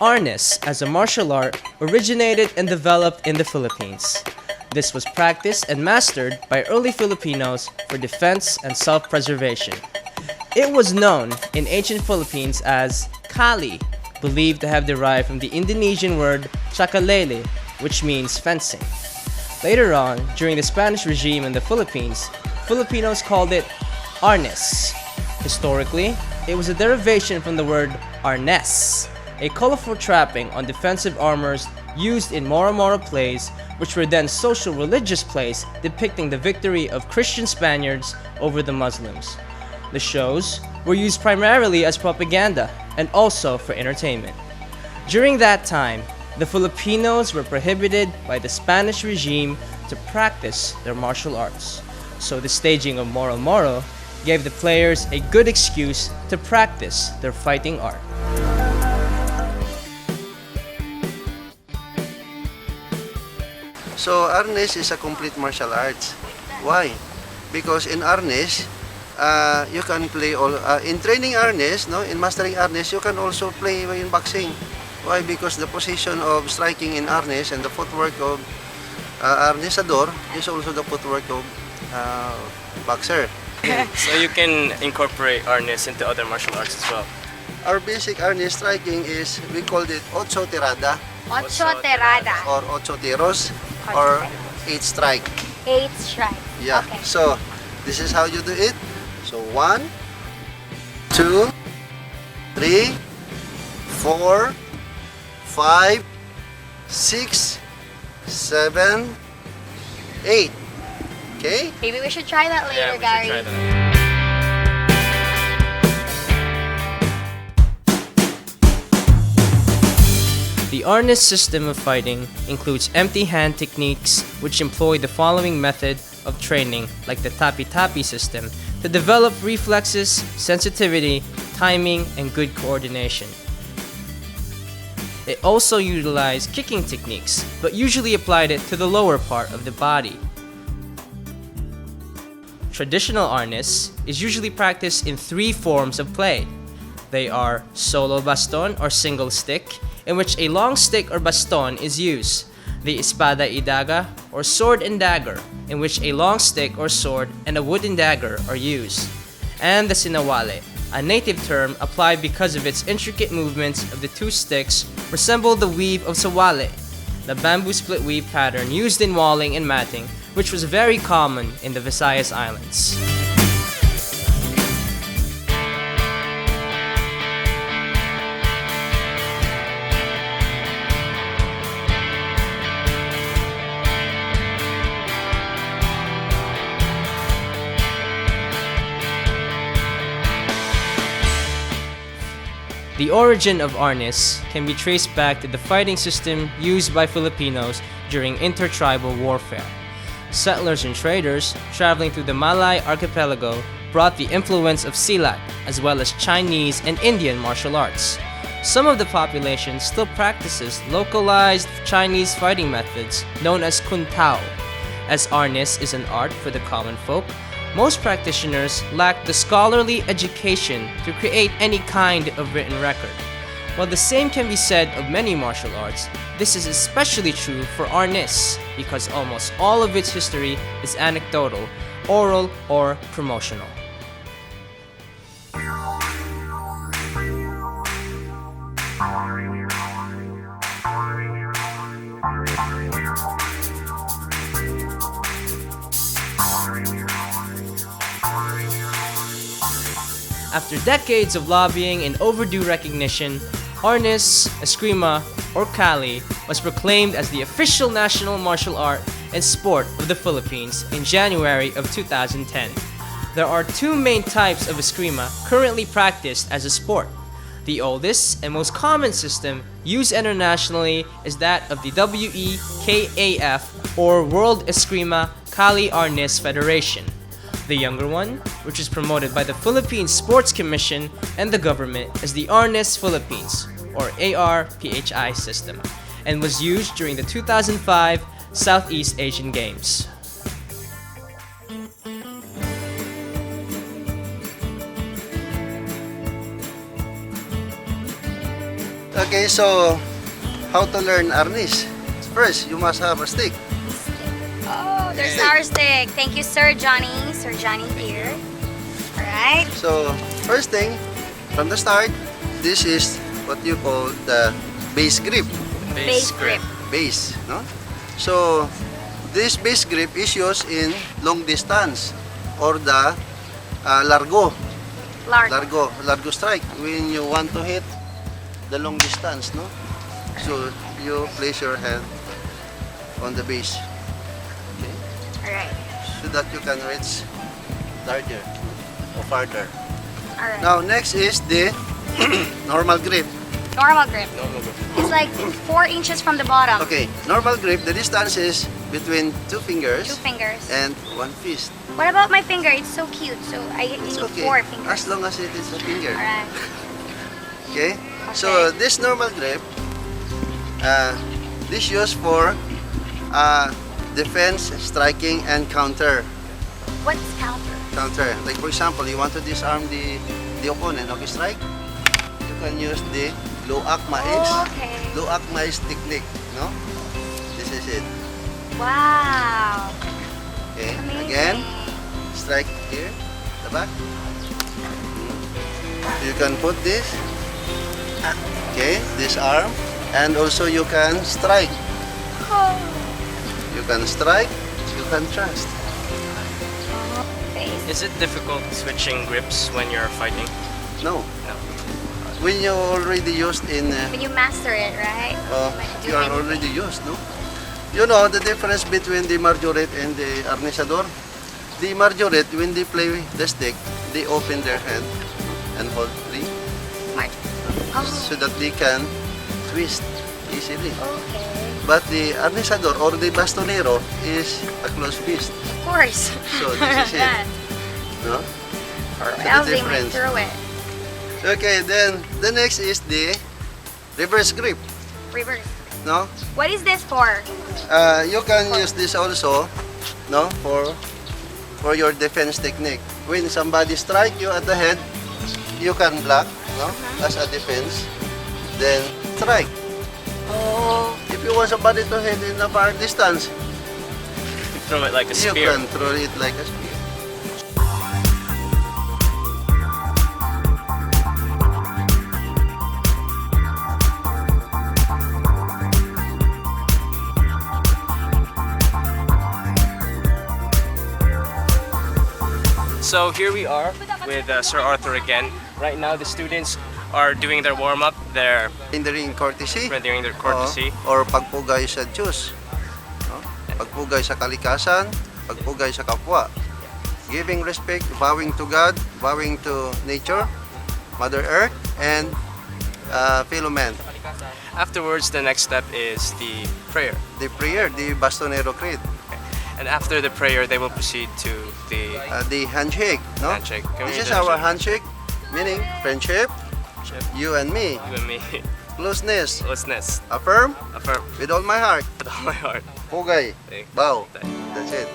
Arnis, as a martial art, originated and developed in the Philippines. This was practiced and mastered by early Filipinos for defense and self-preservation. It was known in ancient Philippines as Kali, believed to have derived from the Indonesian word chakalele, which means fencing. Later on, during the Spanish regime in the Philippines, Filipinos called it Arnis. Historically, it was a derivation from the word arnes, a colorful trapping on defensive armors used in Moro-Moro plays, which were then social religious plays depicting the victory of Christian Spaniards over the Muslims. The shows were used primarily as propaganda and also for entertainment. During that time, the Filipinos were prohibited by the Spanish regime to practice their martial arts. So the staging of Moro-Moro gave the players a good excuse to practice their fighting art. So Arnis is a complete martial arts. Why? Because in Arnis, you can play all. In training Arnis, no, in mastering Arnis, you can also play in boxing. Why? Because the position of striking in Arnis and the footwork of Arnisador is also the footwork of boxer. So you can incorporate Arnis into other martial arts as well. Our basic Arnis striking is, we called it ocho tirada Ocho terada. or ocho tiros or 8 strike. 8 strike. Yeah. Okay. So this is how you do it. So 1, 2, 3, 4, 5, 6, 7, 8. Okay? Maybe we should try that later, Gary. The Arnis system of fighting includes empty hand techniques which employ the following method of training, like the tapi-tapi system, to develop reflexes, sensitivity, timing, and good coordination. It also utilized kicking techniques, but usually applied it to the lower part of the body. Traditional Arnis is usually practiced in 3 forms of play. They are solo baston or single stick, in which a long stick or baston is used, the espada y daga or sword and dagger, in which a long stick or sword and a wooden dagger are used, and the sinawale, a native term applied because of its intricate movements of the 2 sticks resemble the weave of sawale, the bamboo split weave pattern used in walling and matting, which was very common in the Visayas Islands. The origin of Arnis can be traced back to the fighting system used by Filipinos during intertribal warfare. Settlers and traders traveling through the Malay archipelago brought the influence of Silat, as well as Chinese and Indian martial arts. Some of the population still practices localized Chinese fighting methods known as Kun Tao. As Arnis is an art for the common folk, most practitioners lack the scholarly education to create any kind of written record. While the same can be said of many martial arts, this is especially true for Arnis because almost all of its history is anecdotal, oral, or promotional. After decades of lobbying and overdue recognition, Arnis, Eskrima, or Kali was proclaimed as the official national martial art and sport of the Philippines in January of 2010. There are 2 main types of Eskrima currently practiced as a sport. The oldest and most common system used internationally is that of the WEKAF or World Eskrima Kali Arnis Federation. The younger one, which is promoted by the Philippine Sports Commission and the government, is the Arnis Philippines or ARPHI system. and was used during the 2005 Southeast Asian Games. Okay, so how to learn Arnis? First, you must have a stick. Oh, there's our stick. Thank you, Sir Johnny. Sir Johnny here. Alright. So, first thing, from the start, this is what you call the base grip. Base grip. Base, no? So, this base grip is used in long distance or the largo. Largo strike when you want to hit the long distance, no? So, you place your hand on the base. Okay? Alright. So that you can reach larger or farther. Alright. Now, next is the normal grip. Normal grip. It's like 4 inches from the bottom. Okay, normal grip, the distance is between 2 fingers 2 fingers. and 1 fist. What about my finger? It's so cute. So I need It's okay, 4 fingers. as long as it is a finger. Alright. Okay? So, this normal grip, this used for defense, striking, and counter. What's counter? Counter. Like for example, you want to disarm the opponent, okay, strike? You can use the loak mais. Oh, okay. Loak mais technique, no? This is it. Wow. Okay, Amazing. again, strike here, the back. You can put this, okay, this arm, and also you can strike. Oh. You can strike, you can thrust. Face. Is it difficult switching grips when you're fighting? No. No. When you already used in, When you master it, right? Like do you are anything. already used, no? You know the difference between the marjoret and the arnisador? The marjoret, when they play the stick, they open their hand and hold the Smart. Oh. so that they can twist easily. Okay. But the arnisador or the bastonero is a closed fist. Of course. So this is it. That. No? Or So the else they might difference. throw it. Okay, then the next is the reverse grip. Reverse. No? What is this for? You can use this also, no, for your defense technique. When somebody strike you at the head, you can block, no, as a defense. Then strike. Oh. If you want somebody to hit in a far distance, You throw it like a you spear. can throw it like a spear. So here we are with Sir Arthur again. Right now the students are doing their warm-up. They're Rendering courtesy. rendering their courtesy. Or pagpugay sa Diyos. No? Pagpugay sa kalikasan, pagpugay sa kapwa. Giving respect, bowing to God, bowing to nature, Mother Earth, and fellow man. Afterwards, the next step is the prayer. The prayer, the Bastonero Creed, And after the prayer, they will proceed to the handshake. No? handshake. Can we This is just our shake? handshake, meaning friendship, you and me, You and me. closeness, Closeness. affirm Affirm with all my heart, with all my heart. pugay, Okay. bow. That's it.